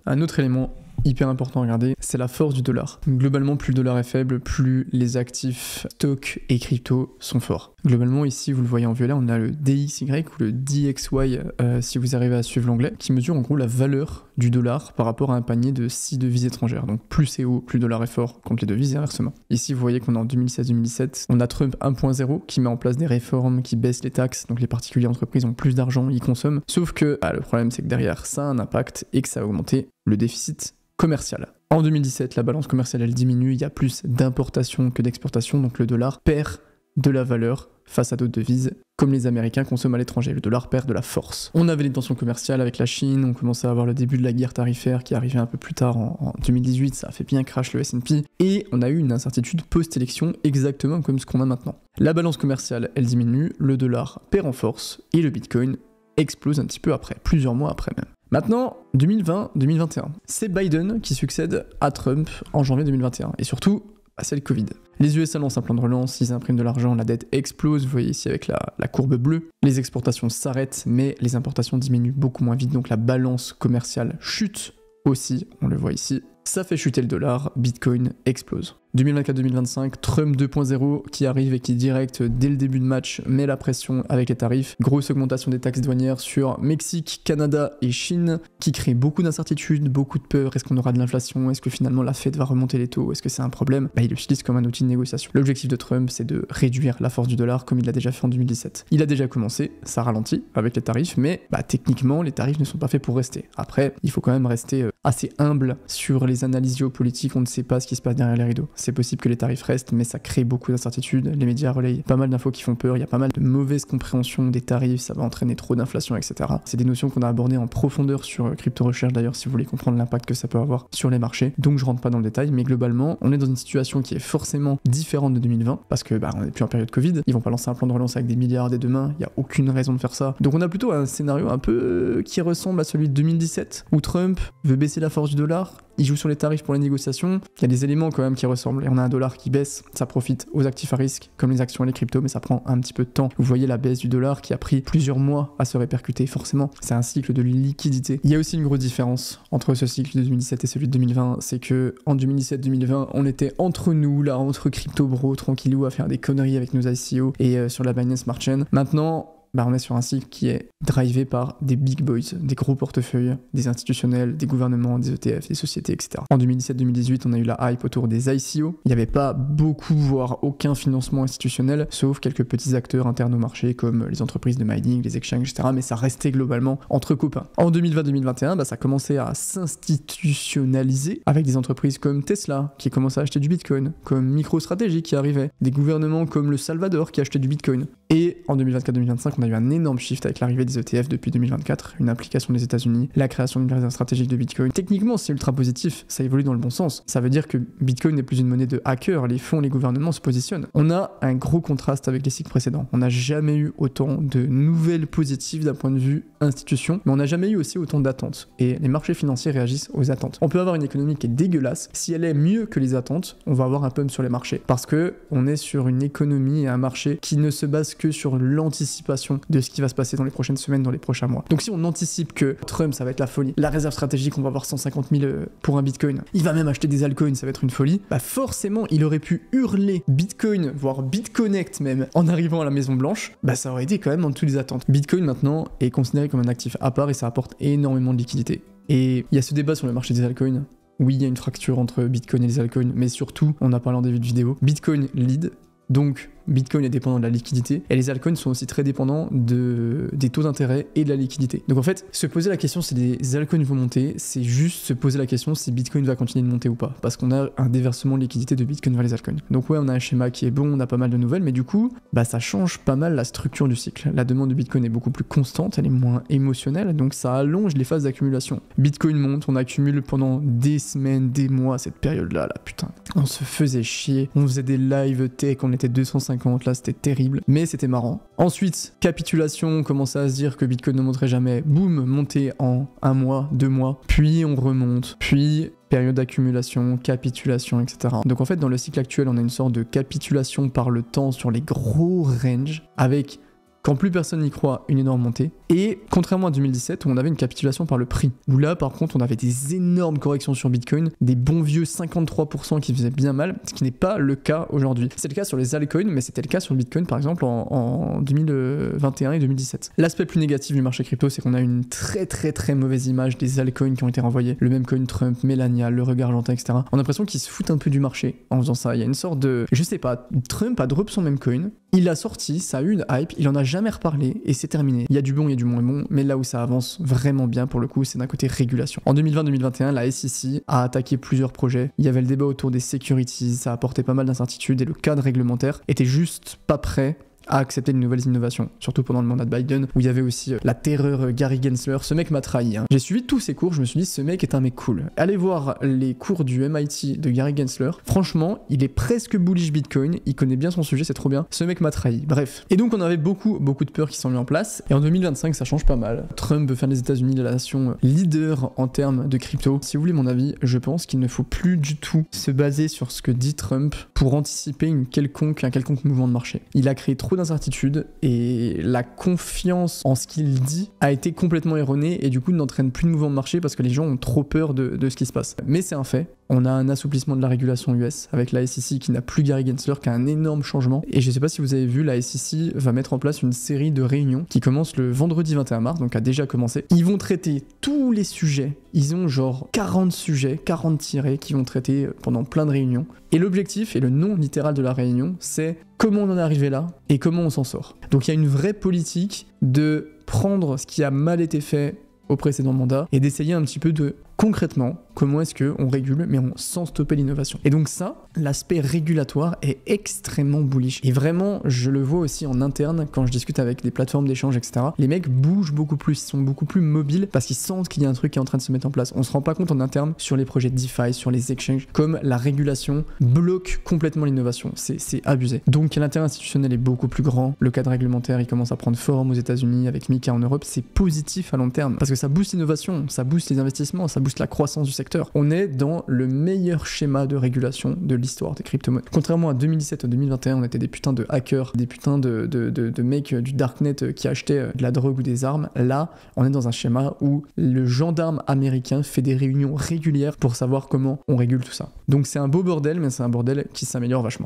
Un autre élément hyper important à regarder, c'est la force du dollar. Globalement, plus le dollar est faible, plus les actifs stocks et crypto sont forts. Globalement, ici, vous le voyez en violet, on a le DXY ou le DXY, si vous arrivez à suivre l'anglais, qui mesure en gros la valeur du dollar par rapport à un panier de 6 devises étrangères. Donc plus c'est haut, plus le dollar est fort contre les devises et inversement. Ici, vous voyez qu'on est en 2016-2017, on a Trump 1.0 qui met en place des réformes, qui baisse les taxes, donc les particuliers entreprises ont plus d'argent, ils consomment. Sauf que le problème, c'est que derrière, ça a un impact et que ça a augmenté le déficit commercial. En 2017, la balance commerciale elle diminue, il y a plus d'importation que d'exportation, donc le dollar perd de la valeur face à d'autres devises, comme les Américains consomment à l'étranger. Le dollar perd de la force. On avait les tensions commerciales avec la Chine, on commençait à avoir le début de la guerre tarifaire qui arrivait un peu plus tard en 2018, ça a fait bien crash le S&P, et on a eu une incertitude post-élection exactement comme ce qu'on a maintenant. La balance commerciale elle diminue, le dollar perd en force, et le Bitcoin explose un petit peu après, plusieurs mois après même. Maintenant, 2020-2021, c'est Biden qui succède à Trump en janvier 2021. Et surtout, c'est le Covid. Les USA lancent un plan de relance, ils impriment de l'argent, la dette explose, vous voyez ici avec la courbe bleue. Les exportations s'arrêtent, mais les importations diminuent beaucoup moins vite, donc la balance commerciale chute aussi, on le voit ici. Ça fait chuter le dollar, Bitcoin explose. 2024-2025, Trump 2.0 qui arrive et qui direct dès le début de match met la pression avec les tarifs. Grosse augmentation des taxes douanières sur Mexique, Canada et Chine qui crée beaucoup d'incertitudes, beaucoup de peur. Est-ce qu'on aura de l'inflation? Est-ce que finalement la Fed va remonter les taux? Est-ce que c'est un problème? Il l'utilise comme un outil de négociation. L'objectif de Trump, c'est de réduire la force du dollar comme il l'a déjà fait en 2017. Il a déjà commencé, ça ralentit avec les tarifs, mais techniquement, les tarifs ne sont pas faits pour rester. Après, il faut quand même rester assez humble sur les analyses géopolitiques, on ne sait pas ce qui se passe derrière les rideaux. C'est possible que les tarifs restent, mais ça crée beaucoup d'incertitudes. Les médias relayent pas mal d'infos qui font peur, il y a pas mal de mauvaise compréhension des tarifs, ça va entraîner trop d'inflation, etc. C'est des notions qu'on a abordées en profondeur sur Crypto Recherche d'ailleurs, si vous voulez comprendre l'impact que ça peut avoir sur les marchés. Donc je rentre pas dans le détail, mais globalement, on est dans une situation qui est forcément différente de 2020, parce que on n'est plus en période Covid, ils vont pas lancer un plan de relance avec des milliards dès demain, il y a aucune raison de faire ça. Donc on a plutôt un scénario un peu qui ressemble à celui de 2017, où Trump veut baisser la force du dollar, il joue sur les tarifs pour les négociations, il y a des éléments quand même qui ressemblent, et on a un dollar qui baisse, ça profite aux actifs à risque, comme les actions et les cryptos, mais ça prend un petit peu de temps. Vous voyez la baisse du dollar qui a pris plusieurs mois à se répercuter, forcément, c'est un cycle de liquidité. Il y a aussi une grosse différence entre ce cycle de 2017 et celui de 2020, c'est que en 2017-2020, on était entre nous, là, entre crypto bros, tranquillou, à faire des conneries avec nos ICO et sur la Binance Smart Chain. Maintenant, on est sur un cycle qui est drivé par des big boys, des gros portefeuilles, des institutionnels, des gouvernements, des ETF, des sociétés, etc. En 2017-2018, on a eu la hype autour des ICO. Il n'y avait pas beaucoup, voire aucun financement institutionnel, sauf quelques petits acteurs internes au marché, comme les entreprises de mining, les exchanges, etc. Mais ça restait globalement entre copains. En 2020-2021, ça commençait à s'institutionnaliser avec des entreprises comme Tesla, qui commençaient à acheter du Bitcoin, comme MicroStrategy qui arrivait, des gouvernements comme le Salvador qui achetaient du Bitcoin. Et en 2024-2025, on a eu un énorme shift avec l'arrivée des ETF depuis 2024, une implication des États-Unis, la création d'une réserve stratégique de Bitcoin. Techniquement, c'est ultra positif, ça évolue dans le bon sens. Ça veut dire que Bitcoin n'est plus une monnaie de hackers, les fonds, les gouvernements se positionnent. On a un gros contraste avec les cycles précédents. On n'a jamais eu autant de nouvelles positives d'un point de vue institution, mais on n'a jamais eu aussi autant d'attentes. Et les marchés financiers réagissent aux attentes. On peut avoir une économie qui est dégueulasse. Si elle est mieux que les attentes, on va avoir un pump sur les marchés. Parce que on est sur une économie et un marché qui ne se base que sur l'anticipation de ce qui va se passer dans les prochaines semaines, dans les prochains mois. Donc si on anticipe que Trump, ça va être la folie, la réserve stratégique, on va avoir 150 000 pour un Bitcoin, il va même acheter des altcoins, ça va être une folie, forcément, il aurait pu hurler Bitcoin, voire BitConnect même, en arrivant à la Maison Blanche, ça aurait été quand même en dessous des attentes. Bitcoin, maintenant, est considéré comme un actif à part et ça apporte énormément de liquidité. Et il y a ce débat sur le marché des altcoins. Oui, il y a une fracture entre Bitcoin et les altcoins, mais surtout, on a parlé en début de vidéo, Bitcoin lead, donc Bitcoin est dépendant de la liquidité et les altcoins sont aussi très dépendants des taux d'intérêt et de la liquidité. Donc en fait, se poser la question si les altcoins vont monter, c'est juste se poser la question si Bitcoin va continuer de monter ou pas, parce qu'on a un déversement de liquidité de Bitcoin vers les altcoins. Donc ouais, on a un schéma qui est bon, on a pas mal de nouvelles, mais du coup, ça change pas mal la structure du cycle. La demande de Bitcoin est beaucoup plus constante, elle est moins émotionnelle, donc ça allonge les phases d'accumulation. Bitcoin monte, on accumule pendant des semaines, des mois, cette période-là, putain. On se faisait chier, on faisait des live tech, on était 250, là c'était terrible, mais c'était marrant. Ensuite, capitulation, on commençait à se dire que Bitcoin ne monterait jamais, boum, montée en 1 mois, 2 mois, puis on remonte, puis période d'accumulation, capitulation, etc. Donc en fait, dans le cycle actuel, on a une sorte de capitulation par le temps sur les gros ranges, avec quand plus personne n'y croit, une énorme montée. Et contrairement à 2017 où on avait une capitulation par le prix, où là par contre on avait des énormes corrections sur Bitcoin, des bons vieux 53% qui faisaient bien mal, ce qui n'est pas le cas aujourd'hui. C'est le cas sur les altcoins, mais c'était le cas sur le Bitcoin par exemple en 2021 et 2017. L'aspect plus négatif du marché crypto, c'est qu'on a une très mauvaise image des altcoins qui ont été renvoyés. Le même coin Trump, Melania, le regard argentin, etc. On a l'impression qu'ils se foutent un peu du marché en faisant ça. Il y a une sorte de... Je sais pas, Trump a drop son même coin, il l'a sorti, ça a eu une hype, il en a jamais reparlé et c'est terminé. Il y a du bon, il y a du moins bon, mais là où ça avance vraiment bien pour le coup, c'est d'un côté régulation. En 2020-2021, la SEC a attaqué plusieurs projets. Il y avait le débat autour des securities, ça a apporté pas mal d'incertitudes et le cadre réglementaire était juste pas prêt à accepter de nouvelles innovations, surtout pendant le mandat de Biden, où il y avait aussi la terreur Gary Gensler. Ce mec m'a trahi. J'ai suivi tous ses cours, je me suis dit, ce mec est un mec cool. Allez voir les cours du MIT de Gary Gensler. Franchement, il est presque bullish Bitcoin, il connaît bien son sujet, c'est trop bien. Ce mec m'a trahi. Bref. Et donc, on avait beaucoup de peurs qui sont mis en place. Et en 2025, ça change pas mal. Trump veut faire des États-Unis la nation leader en termes de crypto. Si vous voulez mon avis, je pense qu'il ne faut plus du tout se baser sur ce que dit Trump pour anticiper un quelconque mouvement de marché. Il a créé trop d'incertitudes et la confiance en ce qu'il dit a été complètement erronée et du coup n'entraîne plus de mouvement de marché parce que les gens ont trop peur de ce qui se passe. Mais c'est un fait. On a un assouplissement de la régulation US avec la SEC qui n'a plus Gary Gensler, qui a un énorme changement. Et je sais pas si vous avez vu, la SEC va mettre en place une série de réunions qui commence le vendredi 21 mars, donc a déjà commencé. Ils vont traiter tous les sujets. Ils ont genre 40 sujets, 40 tirés qui vont traiter pendant plein de réunions. Et l'objectif et le nom littéral de la réunion, c'est comment on en est arrivé là et comment on s'en sort. Donc il y a une vraie politique de prendre ce qui a mal été fait au précédent mandat et d'essayer un petit peu de concrètement comment est-ce qu'on régule mais sans stopper l'innovation. Et donc ça, l'aspect régulatoire est extrêmement bullish. Et vraiment, je le vois aussi en interne quand je discute avec des plateformes d'échange, etc. Les mecs bougent beaucoup plus, ils sont beaucoup plus mobiles parce qu'ils sentent qu'il y a un truc qui est en train de se mettre en place. On se rend pas compte en interne sur les projets DeFi, sur les exchanges, comme la régulation bloque complètement l'innovation. C'est abusé. Donc l'intérêt institutionnel est beaucoup plus grand. Le cadre réglementaire, il commence à prendre forme aux États-Unis avec MiCA en Europe. C'est positif à long terme parce que ça booste l'innovation, ça booste les investissements, ça booste la croissance du secteur. On est dans le meilleur schéma de régulation de l'histoire des crypto-monnaies. Contrairement à 2017 ou 2021, on était des putains de hackers, des putains de mecs du darknet qui achetaient de la drogue ou des armes. Là, on est dans un schéma où le gendarme américain fait des réunions régulières pour savoir comment on régule tout ça. Donc c'est un beau bordel, mais c'est un bordel qui s'améliore vachement.